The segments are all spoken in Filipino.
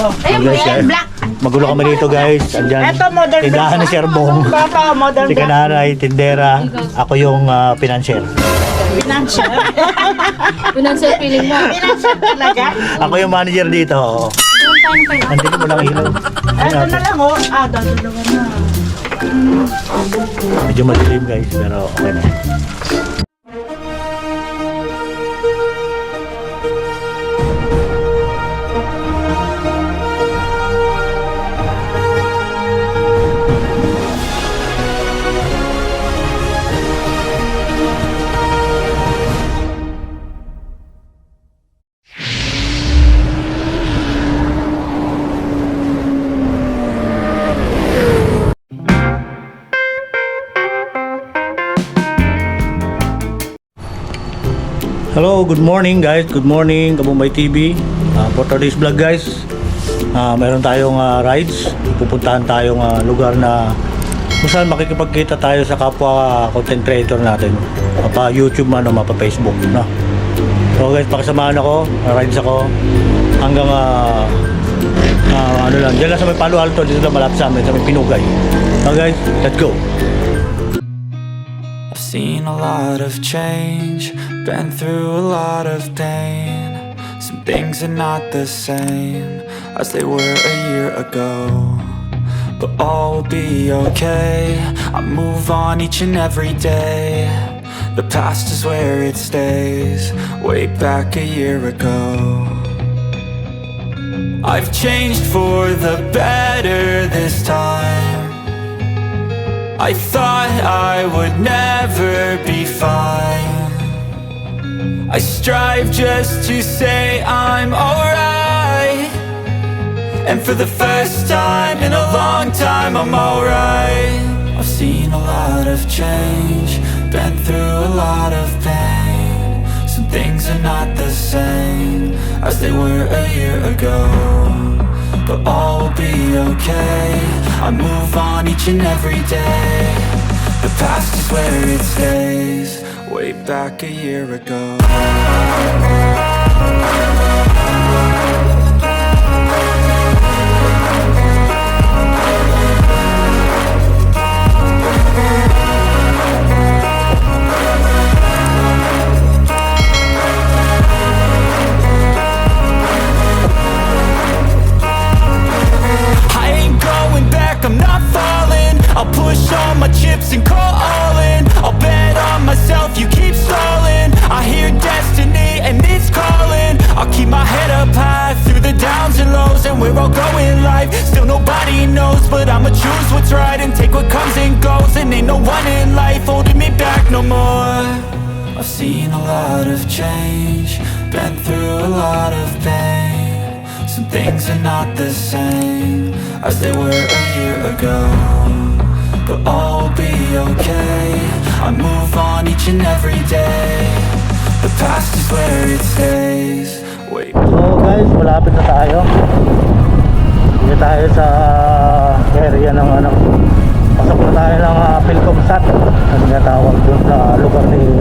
Ayun, Guys, black. magulo kami dito guys. Andyan, Ito, modern tindahan ni Sir Bong. Papa, modern Si Kananay, tindera. Ako yung financier. Financial. Financial feeling mo. Financial talaga. Ako yung manager dito. Oo. Andito mo lang ilaw. Ito na lang, oh. Dadalawa na. Medyo madilim guys, pero okay na. Hello, good morning guys. Good morning, Kabumbay TV. For today's vlog guys, meron tayong rides. Pupuntahan tayong lugar na kung saan makikipagkita tayo sa kapwa content creator natin. Mapa YouTube man o mapa Facebook. No? So guys, pakisamahan ako. Rides ako hanggang ano lang. Diyan lang sa may Palo Alto. Dito lang malapit sa amin, sa may Pinugay. So guys, let's go. Seen a lot of change, been through a lot of pain. Some things are not the same as they were a year ago, but all will be okay. I move on each and every day. The past is where it stays, way back a year ago. I've changed for the better this time. I thought I would never be fine. I strive just to say I'm alright, and for the first time in a long time I'm alright. I've seen a lot of change, been through a lot of pain. Some things are not the same as they were a year ago, but all will be okay. I move on each and every day. The past is where it stays, way back a year ago. I'm not falling, I'll push all my chips and call all in. I'll bet on myself, you keep stalling. I hear destiny and it's calling. I'll keep my head up high through the downs and lows, and we're all going life. Still nobody knows, but I'ma choose what's right and take what comes and goes. And ain't no one in life holding me back no more. I've seen a lot of change, been through a lot of pain. Some things are not the same as they were a year ago, but all will be okay. I move on each and every day. The past is where it stays. Wait. So guys, malapit na tayo. Dito tayo sa area ng pasok na tayo ng Philcomsat. Ano nga tawag doon sa lugar ni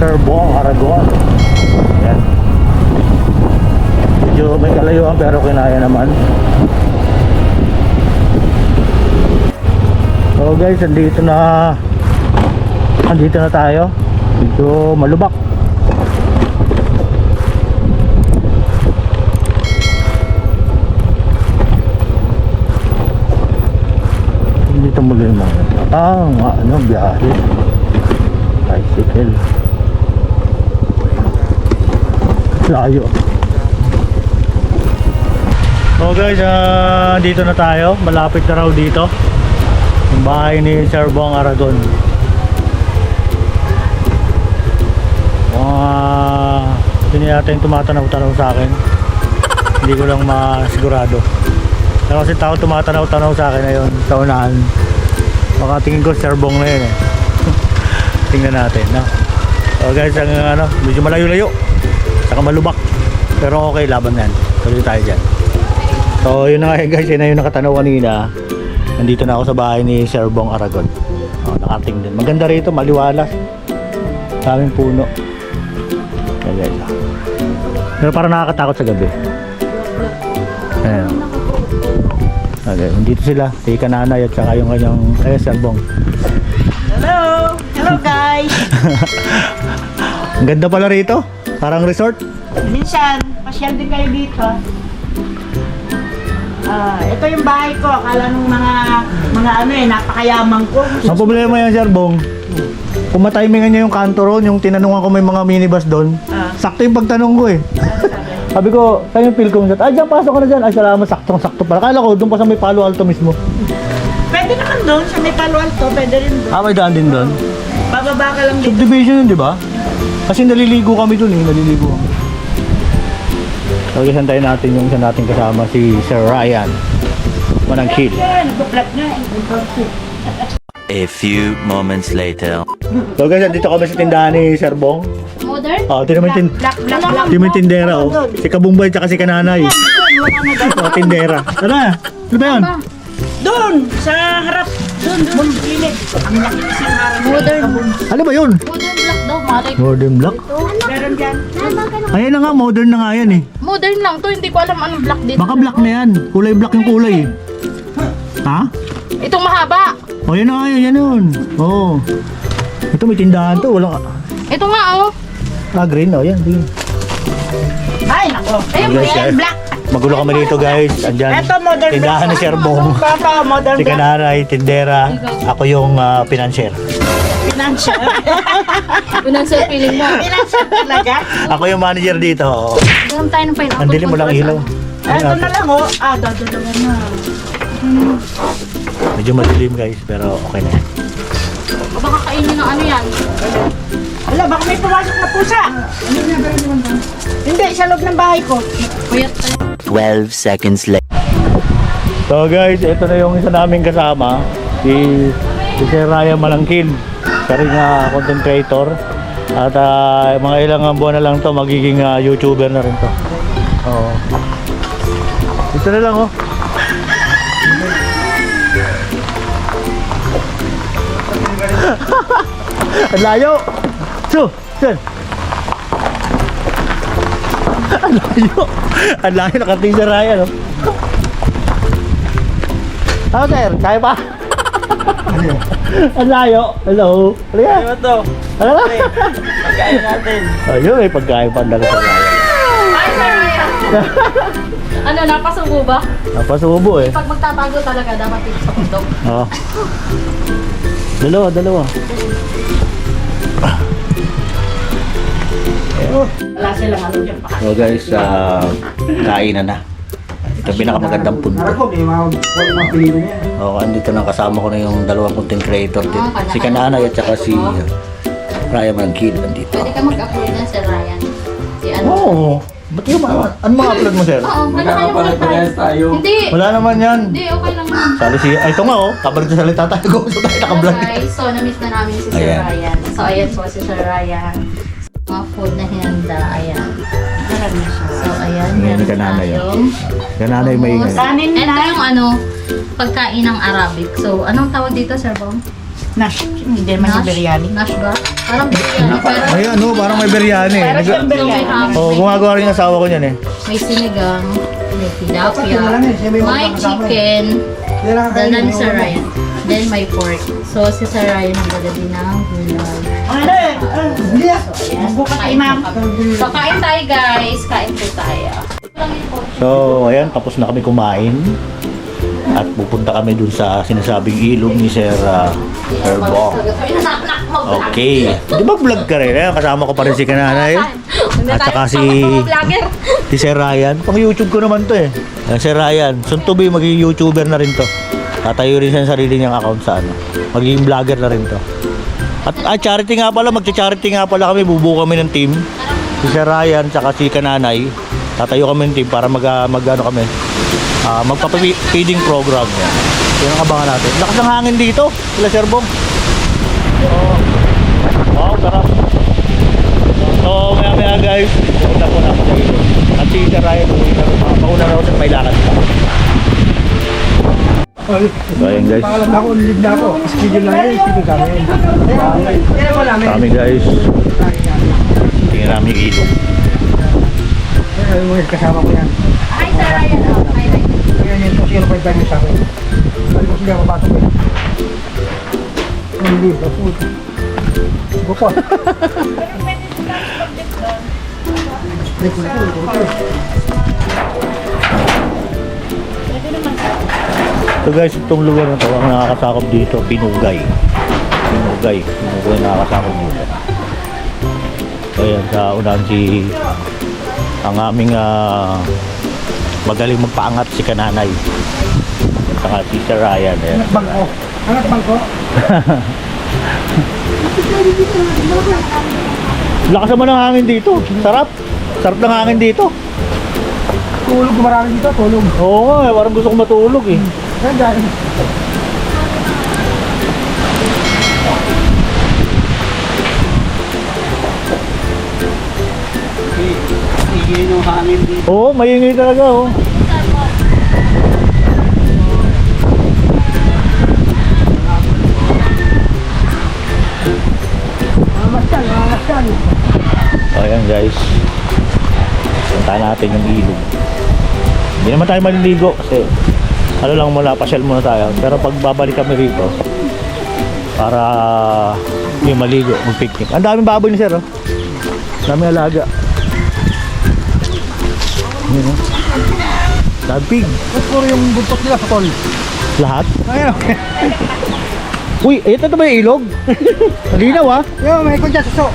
Sir Bong Aragon. Yan. Medyo may kalayuan pero kinaya naman. So guys, andito na tayo. Medyo malubak. Dito muli yung mga biyahe. Bicycle. Layo. So guys, dito na tayo. Malapit na raw dito yung bahay ni Sir Bong Aragon. Hindi yata yung tumatanaw-tanaw sa akin. Hindi ko lang masigurado. Pero kasi tao tumatanaw-tanaw sa akin ngayon sa unahan. Baka tingin ko Sir Bong na yun eh. Tingnan natin, no? So guys, medyo malayo-layo, saka malubak, pero okay, laban yan. Tuloy tayo dyan. So yun na nga guys, yun na yung nakatanaw kanina. Nandito na ako sa bahay ni Sir Bong Aragon. Nakating din. Maganda rito, maliwalas. Daming puno. Yan guys. Pero parang nakakatakot sa gabi. Ayan. Okay, nandito sila, si Kananay at saka yung kanyang Sir Bong. Hello! Hello guys! Ang ganda pala rito, parang resort. Minsan, pasyal din kayo dito. Ito yung bahay ko. Akala nung mga ano napakayaman ko. Ang problema yan, Sir Bong, kung matimingan niya yung kanto ron, yung tinanungan ko may mga minibus doon, sakto yung pagtanong ko eh. Sabi ko, saan yung Philcom dyan? Ay, dyan, pasok ka na dyan. Ay, salamat, sakto pala. Kala ko, doon pa sa may Palo Alto mismo. Pwede naman doon. Sa may Palo Alto, pwede rin doon. Ah, may daan din doon. Bababa ka lang dito. Subdivision yun, di ba? Kasi naliligo kami doon eh, naliligo kami. So, isantayin natin yung isa nating kasama, si Sir Ryan. Manangkil. Nag-vlog na A few moments later. So guys, dito kami sa tindahan ni Sir Bong. Modern? Oh, ito naman Black. yung tindera, oh. Si Kabumbay at si Kananay. Mga tindera. Tara, ano ba yun? Doon! Sa harap. Doon. Kilit. Ang laki kasi ng harap. Modern. Ano ba yun? Modern black daw, Mari. Modern black? Meron dyan. Ayan na nga, modern na nga yan eh. Modern lang to, hindi ko alam anong black dito. Baka black na yan. Kulay black yung kulay eh. Ha? Itong mahaba. Oh, yan na nga yan yun. Oh. Ito may tindahan to. Walang... Ito nga oh. Ah, green. Oh, yan. Green. Ay, nako. Ayun, Guys, ayan, guys. black. Magulo kami dito guys. Andyan. Ito, modern Tindahan ni black. Sir Bong. Ito, modern Si black. Kananay, tindera. Ako yung financier. Financial. Financial feeling mo. Financial talaga. Ako yung manager dito. Oh. Ganun tayo ng pineapple. Ang dilim mo lang ilaw. Ito na lang, oh. Dadalawa na. Medyo madilim guys, pero okay na yan. Baka kainin ng ano yan. Wala, baka may pumasok na pusa. Hindi, sa loob ng bahay ko. Puyat tayo. 12 seconds later. So guys, ito na yung isa naming kasama. Si Sir Ryan Malangkin. Siya rin content creator. At mga ilang buwan na lang to magiging YouTuber na rin to. Oo. Ito na lang oh. Ang layo! So, sir! Ang layo! Ang layo, nakating sa Ryan, oh. Ano, sir? Kaya pa? Ang layo! Hello! Ano yan? Ano to? Ano na? Pagkain natin. Ayun, may pagkain pa dala sa Ryan. Ay, Ryan. Ano, napasubo ba? Napasubo eh. Pag magtatago talaga, dapat dito sa kundok. Oo. Dalawa. Wala silang ano dyan pa. So guys, kainan na. Ito pinakamagandang punto. Oo, andito na kasama ko na yung dalawang content creator din. Si Kananay at saka si Ryan Malangkin nandito. Pwede ka mag-upload na si Ryan. Si ano? Oo. Ba't yung ano mga upload mo, sir? Oo, magkakaparehas tayo. Hindi. Wala naman yan. Hindi, okay lang naman. Sali si... Ay, ito nga oh. Kabalik sa salita tayo. Gusto tayo Hello nakablog. guys, so na-miss na namin si Sir Ayan. Ryan. So ayan po si Sir Ryan. Mga food na hinanda, ayan. So ayan, Ayan, meron Kananay, oh. tayong Kananay may ingay. Kanin ito na. yung ano, pagkain ng Arabic. So anong tawag dito, Sir Bong? Nash. Hindi naman yung biryani. Nash ba? Parang biryani, pero Ay, ano, parang may biryani. Pero siyang so, may biryani. ham, Oh, gumagawa rin yung asawa ko niyan eh. may sinigang, may tilapia, may chicken, dala ni Sir Ryan. Then may pork. So si Sir Ryan ang dala din ng gulay. Ano eh? So ayan, Bukas kay kain ma'am. po kami. So kain tayo guys, kain po tayo. So, ayan, tapos na kami kumain. At pupunta kami dun sa sinasabing ilog ni Sir Bong. Okay. Di ba vlog ka rin? Ayan, kasama ko pa rin si Kananay. At saka si Sir Ryan. Pang YouTube ko naman to eh. Sir Ryan, soon to be magiging YouTuber na rin to. Tatayo rin siya sa sarili niyang account sa ano. Magiging vlogger na rin to. At charity nga pala, magcha-charity nga pala kami. Bubuo kami ng team. Si Sir Ryan, saka si Kananay. Tatayo kami ng team para ano kami. Magpapa-feeding program yan. Yan ang abangan natin. Lakas ng hangin dito. Sila Sir Bong. Oh. Wow, sarap. So, maya guys, punta po na ako sa ilog. At si Sir Ryan, mauna na ako sa may lakad. So, ayan guys. Pangalan ako, live na ako. Schedule lang yun, schedule kami. Kami guys. Tingnan namin yung ilog. Ayun, kasama ko yan. Hi Sir Ryan. Ayan yung 0.5 wifi niyo sa akin. Sabi ko sige, mapasok ko. Hindi, kaput. Go po. So guys, itong lugar na to, ang nakakasakop dito, Pinugay nakakasakop dito. So ayan, sa unahan ang aming magaling magpaangat si Kananay. Saka si Sir Ryan. Ayan. Anak bangko. Lakas naman ng hangin dito. Sarap ng hangin dito. Tulog marami dito, tulog. Oo nga, parang gusto ko matulog eh. Ganda. Oo, maingay talaga oh. Mamasyan. Ayan guys, puntahan natin yung ilog. Hindi naman tayo maliligo kasi ano lang muna, pasyal muna tayo. Pero pag babalik kami rito para may maligo, mag-picnic. Ang daming baboy ni sir oh. Daming alaga. Yun oh. Daming pig. Ba't puro yung buntot nila sa tol? Lahat? Ayun. Uy, ito ba yung ilog? Malinaw ah. Yo, may ikot dyan, suso.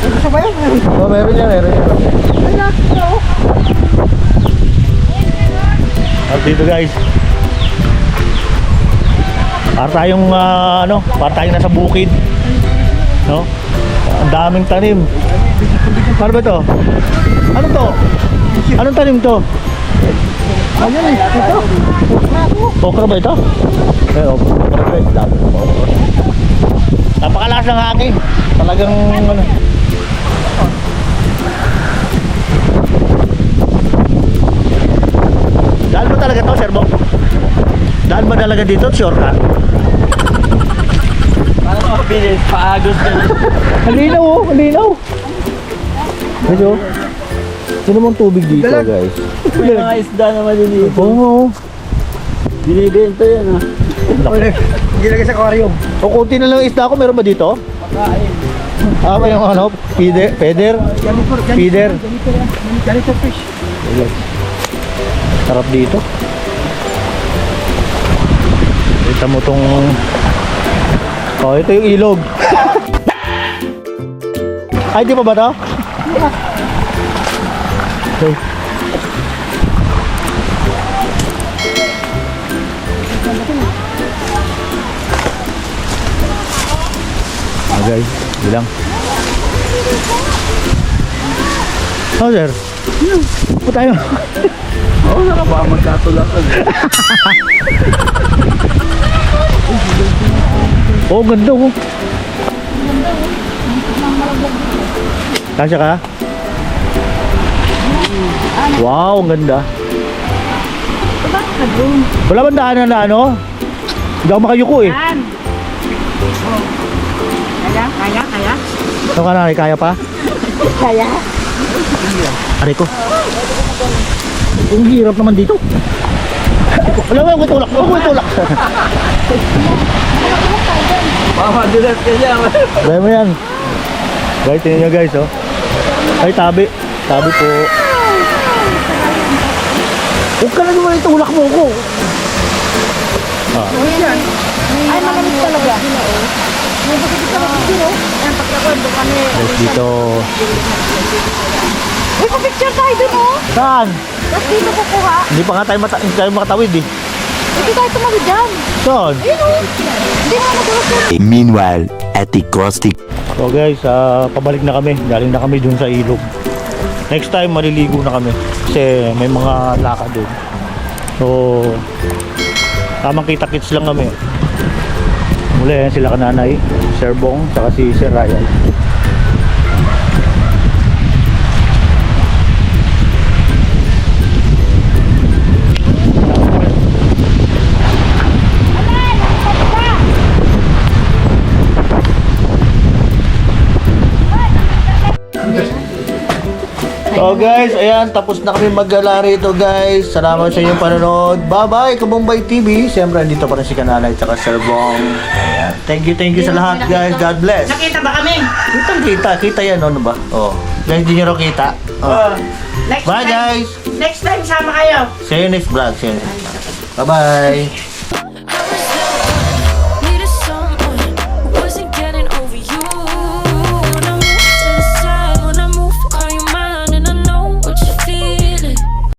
Gusto ba yun? Oh, meron yan. Ay, nakita oh. At dito guys, para tayong para tayong nasa bukid, no? Ang daming tanim. Ano ba to? Ano to? Anong tanim to? Ayan eh, ito. Okra ba ito? Eh, okra guys, dami ng okra. Napakalakas ng hangin. Talagang ano. Daan mo talaga to, Sir Bob? Daan mo talaga dito, sure ka? Parang mabilis, paagos ka na. Halinaw oh, halinaw. Medyo, sino mong tubig dito Dalag. guys? May mga isda na maliliit. Oo. Binibenta yan ha. Gilagay sa aquarium. O kunti na lang isda ko, meron ba dito? Pagkain. May yung ano, feeder? Feeder. Ganito fish. Sarap dito. Kita mo tong... Oh, ito yung ilog. Ay, di pa ba ito? Okay. Guys, bilang. Oh, sir. Po tayo. Oo, nakapa magkatulakan. Oh, ganda oh. Kasya ka? Wow, ang ganda. Wala bang daanan na ano? Hindi ako makayuko eh. Kaya? Ano ka na, kaya pa? Kaya? Aray ko. Ang hirap naman dito. Wala mo yung tulak. Wala mo yung tulak. Mamadulas ka siya. Gaya mo yan. Guys, tingnan nyo guys oh. Ay, tabi. Tabi po. Huwag ka na naman itulak mo ko. Ay, malamig talaga. Guys, dito. Uy, pa-picture tayo dun, oh. Saan? Tapos dito kukuha. Hindi pa nga tayo, hindi tayo makatawid eh. Hindi tayo tumawid dyan. Saan? Ayun, oh. Hindi mo magawa ko. Meanwhile, at the caustic So guys, pabalik na kami. Galing na kami dun sa ilog. Next time, maliligo na kami. Kasi may mga lakad dun. So, tamang kita-kits lang kami. Muli, sila Kananay, Sir Bong, saka si Sir Ryan. So So guys, ayan, tapos na kami maggala rito guys. Salamat sa inyong panonood. Bye-bye, Kabombay TV. Siyempre, andito pa rin si Kanalay at Sir Bong. Ayan. Thank you sa lahat guys. God bless. Nakita ba kami? Kita yan, ano ba? Oh. Guys, di nyo raw kita. Oh. Next Bye time, guys. Next time, sama kayo. See you next vlog. Bye-bye.